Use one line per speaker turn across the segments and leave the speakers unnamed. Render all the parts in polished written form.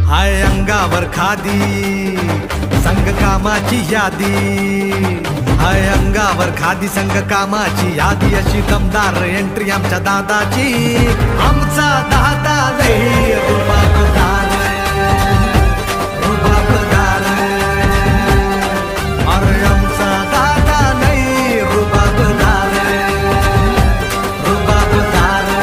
हाय अंगावर खादी संग कामाची यादी, हाय अंगावर खादी संग कामाची यादी, अशी दमदार एंट्री आमच्या दादाची। आमचा दादा लई रुबाबदार, रुबाबदार, अरे आमचा दादा लई रुबाबदार, रुबाबदार।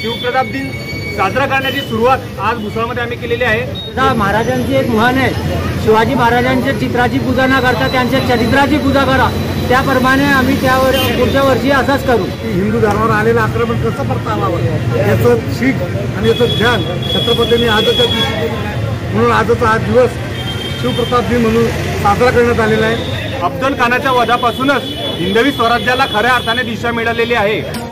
शिवप्रताप दिन साजरा करण्याची सुरुवात आज भुसावळमध्ये आम्ही केलेली आहे।
महाराजांची एक म्हण आहे, शिवाजी महाराजांच्या चित्राची पूजा न करता त्यांच्या चरित्राची पूजा करा। त्याप्रमाणे आम्ही त्यावर पुढच्या वर्षी असंच करू।
हिंदू धर्मावर आलेलं आक्रमण कसं परतावावं याचं शीख आणि याचं ध्यान छत्रपतींनी आजच्या दिवशी केलं, म्हणून आजचा हा दिवस शिवप्रताप दिन म्हणून साजरा करण्यात आलेला आहे।
अफजल खानाच्या वधापासूनच हिंदवी स्वराज्याला खऱ्या अर्थाने दिशा मिळालेली आहे।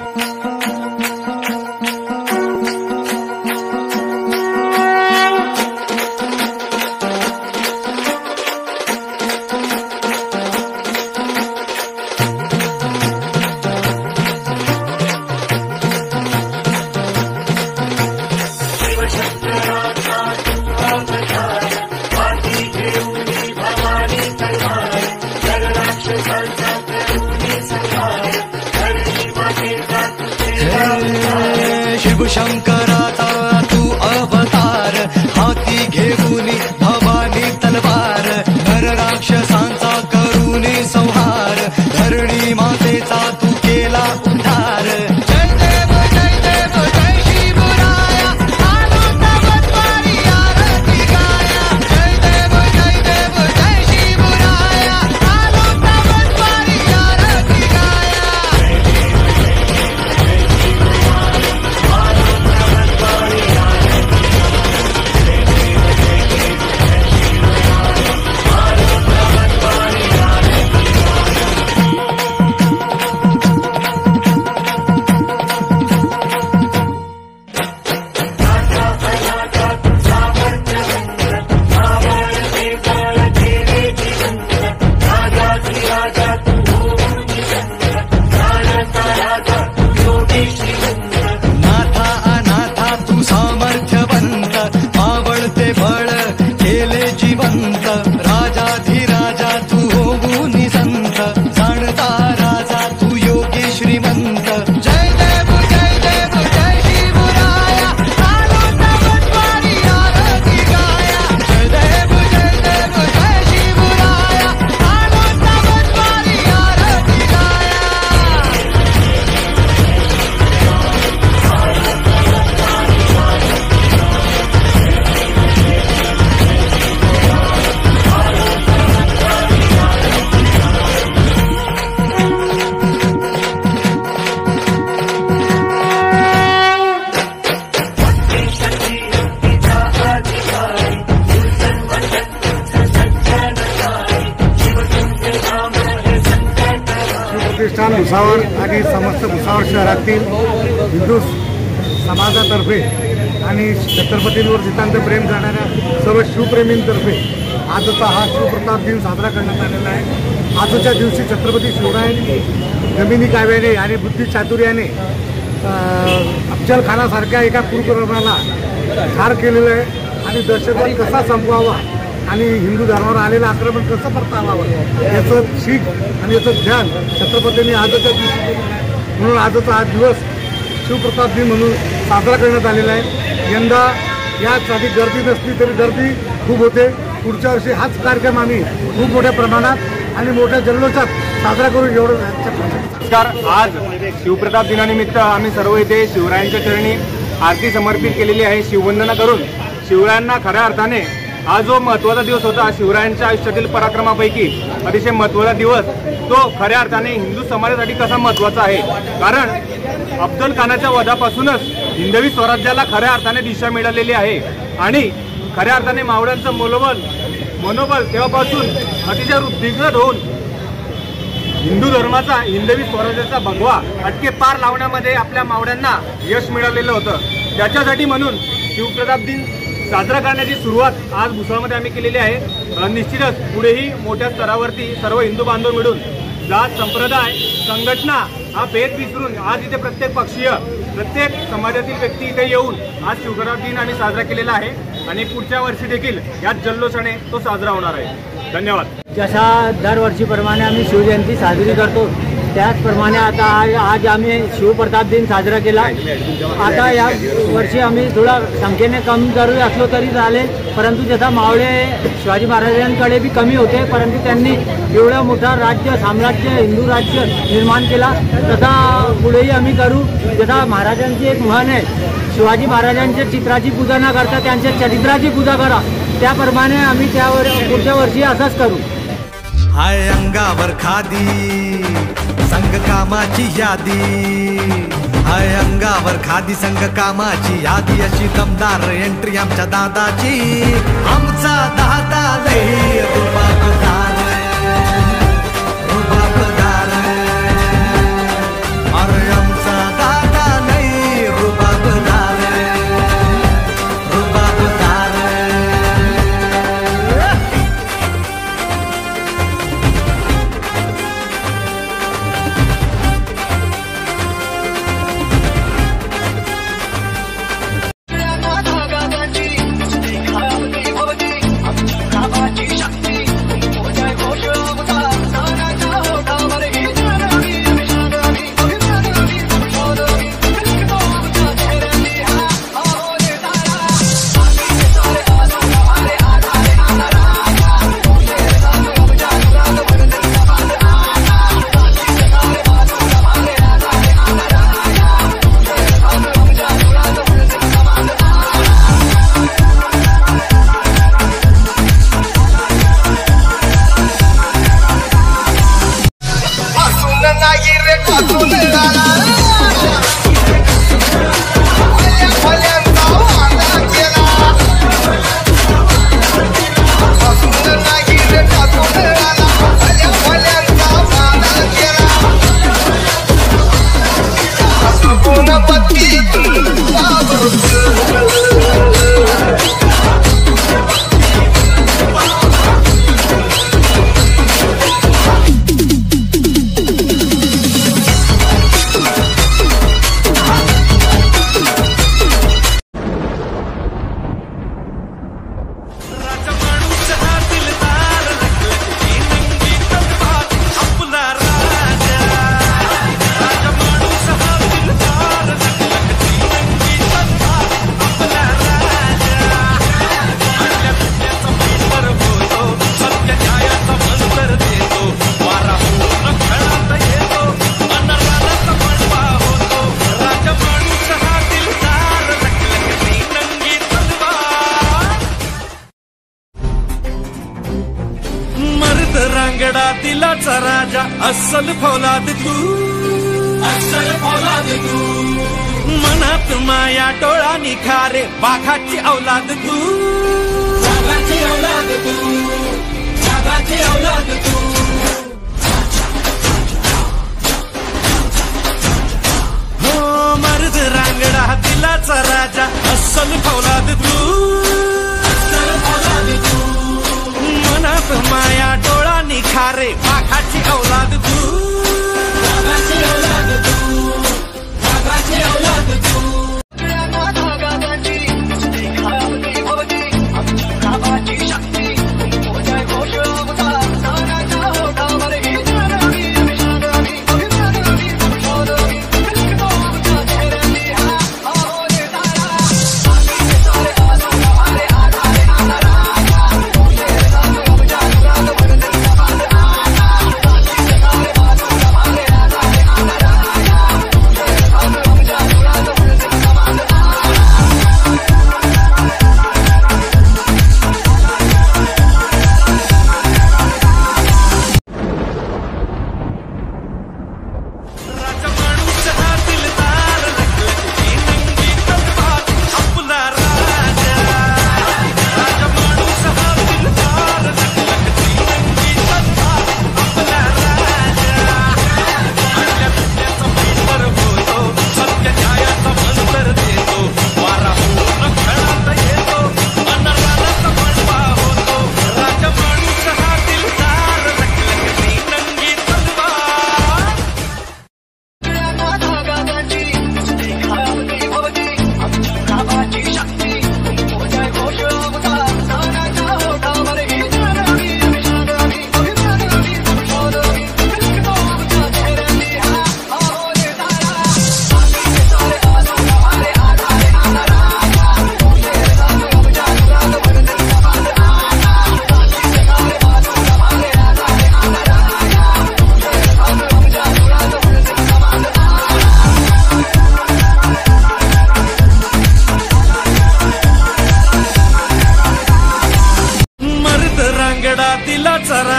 शिवशंकराचा तू अवतार, हाती घेऊन भवानी तलवार, नर राक्षसांचा करूनी संहार, धरणी मातेचा तू केला उद्धार। जय देव जय देव जय शिवराया, आलो तवत्वारी आरती गाया, जय देव जय देव जय शिवराया, आलो तवत्वारी आरती गाया।
प्रतिष्ठान भुसावळ आणि समस्त भुसावळ शहरातील हिंदू समाजातर्फे आणि छत्रपतींवर जितांत प्रेम करणाऱ्या सर्व शिवप्रेमींतर्फे आजचा हा शिवप्रताप दिन साजरा करण्यात आलेला आहे। आजच्या दिवशी छत्रपती शिवरायांनी जमिनी काव्याने आणि बुद्धिचातुर्याने अफजल खानासारख्या एका कुरुकर्माला ठार केलेलं आहे आणि दहशतवाद कसा संपवावा आणि हिंदू धर्मावर आलेलं आक्रमण कसं परतावावं याचं शीख आणि याचं ध्यान छत्रपतींनी आजच्या दिवशी केलं आहे, म्हणून आजचा हा दिवस शिवप्रताप दिन म्हणून साजरा करण्यात आलेला आहे। यंदा याच आधी गर्दी नसली तरी गर्दी खूप होते। पुढच्या वर्षी हाच कार्यक्रम आम्ही खूप मोठ्या प्रमाणात आणि मोठ्या जल्लोषात साजरा करू एवढं।
नमस्कार, आज शिवप्रताप दिनानिमित्त आम्ही सर्व इथे शिवरायांच्या चरणी आरती समर्पित केलेली आहे। शिववंदना करून शिवरायांना खऱ्या अर्थाने हा जो महत्त्वाचा दिवस होता, शिवरायांच्या आयुष्यातील पराक्रमापैकी अतिशय महत्त्वाचा दिवस, तो खऱ्या अर्थाने हिंदू समाजासाठी कसा महत्त्वाचा आहे। कारण अफजल खानाच्या वधापासूनच हिंदवी स्वराज्याला खऱ्या अर्थाने दिशा मिळालेली आहे आणि खऱ्या अर्थाने मावळ्यांचं मनोबल तेव्हापासून अतिशय वृद्धिंगत होऊन हिंदू धर्माचा हिंदवी स्वराज्याचा भगवा अटके पार लावण्यामध्ये आपल्या मावळ्यांना यश मिळालेलं होतं। त्याच्यासाठी म्हणून शिवप्रताप दिन साजरा करण्याची सुरुवात आज भुसावळमध्ये आम्ही केलेली आहे। निश्चितच पुढेही मोठ्या स्तरावरती सर्व हिंदू बांधव मिळून जात संप्रदाय संघटना हा भेद विसरून आज इथे प्रत्येक पक्षीय प्रत्येक समाजातील व्यक्ती इथे येऊन आज शिवप्रताप दिन आम्ही साजरा केलेला आहे आणि पुढच्या वर्षी देखील याच जल्लोषाने तो साजरा होणार आहे। धन्यवाद।
जसा दरवर्षीप्रमाणे आम्ही शिवजयंती साजरी करतो त्याचप्रमाणे आता आज आम्ही शिवप्रताप दिन साजरा केला। आता या वर्षी आम्ही थोडा संख्येने कमी जरी असलो तरी चालेल, परंतु जसा मावळे शिवाजी महाराजांकडे बी कमी होते, परंतु त्यांनी एवढं मोठं राज्य साम्राज्य हिंदू राज्य निर्माण केला, तसा पुढेही आम्ही करू। जसा महाराजांची एक म्हण आहे, शिवाजी महाराजांच्या चित्राची पूजा न करता त्यांच्या चरित्राची पूजा करा, त्याप्रमाणे आम्ही त्यावर पुढच्या वर्षी असंच करू।
हाय अंगावर खादी संग कामाची यादी, हाय अंगावर खादी संग कामाची यादी, अशी दमदार एंट्री आमच्या दादाची। आमचा दादा लई रुबाबदार रुबाबदार, अरे आमचा दादा लई रुबाबदार रुबाबदार।
रांगडा दिलाचा राजा अस्सल फौलाद तू, अस्सल फौलाद तू, मनात माया डोळा निखारे वाघाची औलाद तू, वाघाची औलाद तू, वाघाची औलाद तू। हो मर्द रांगडा दिलाचा राजा अस्सल फौलाद तू, अस्सल फौलाद तू, मनात माया डोळा निखारे वाघाची औलाद तू, वाघाची औलाद तू, वाघाची औलाद तू।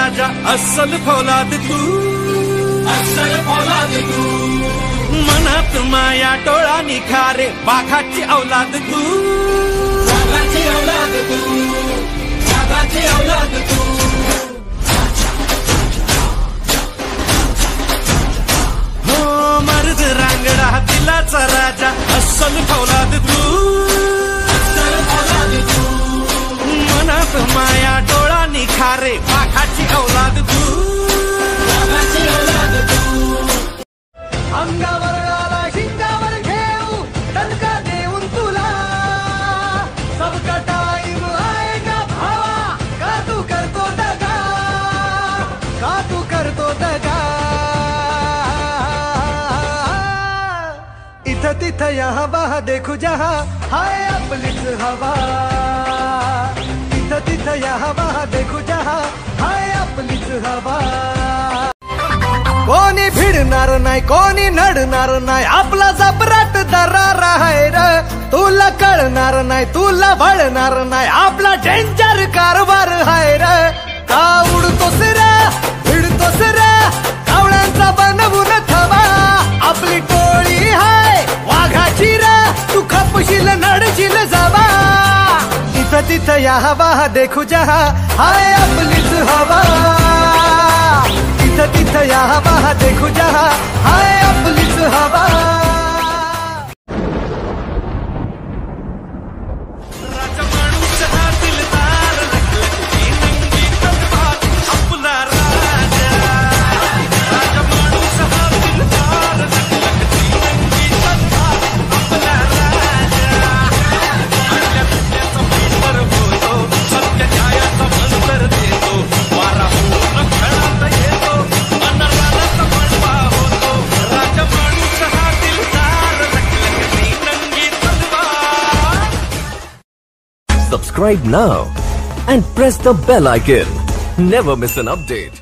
राजा अस्सल फौलाद तू, अस्सल फौलाद तू. मनात माया डोळा निखारे वाघाची औलाद तू, वाघाची औलाद तू, वाघाची औलाद तू. हो मर्द रांगडा दिलाचा राजा अस्सल फौलाद तू, अस्सल फौलाद तू. मनात माया डोळा निखारे वाघाची औलाद तू, वाघाची औलाद तू.
अंगावर आला शिंगावर घेऊ दणका देऊन तुला सबका टाइम आएगा भावा का तू करतो दगा, का तू करतो दगा. इथं तिथं यहाँ वहाँ देखू जहाँ हाय आपलीच हवा. इथं तिथं यहाँ वहाँ देखू जहाँ हाय आपलीच हवा. कोणी भिडणार नाही कोणी नडणार नाही आपला जबराट दरार आहे र. तुला कळणार नाही तुला वळणार नाही आपला डेंजर कारभार आहे र. का उडतोस रे भिडतोस रे कावळ्यांचा बनवून थवा. आपली टोळी हाय वाघाची र तू खपशील नडशील जावा. इथं तिथं या हवा देखू जहा हाय आपलीच हवा. इथं तिथं या हवा देखू जहा हाय आपलीच हवा.
राजा माणूस हा दिलदार लखलखी नंगी तलवार आपला राजा. राजा माणूस हा दिलदार लखलखी नंगी तलवार आपला राजा. आपल्या विद्येचा पेपर होतो सत्य न्यायाचा मंत्र देतो. वारा पूर्ण खेळात येतो अनरानाचा बनवा होतो. राजा माणूस हा दिलदार लखलखी नंगी तलवार.
Subscribe now and press the bell icon. Never miss an update.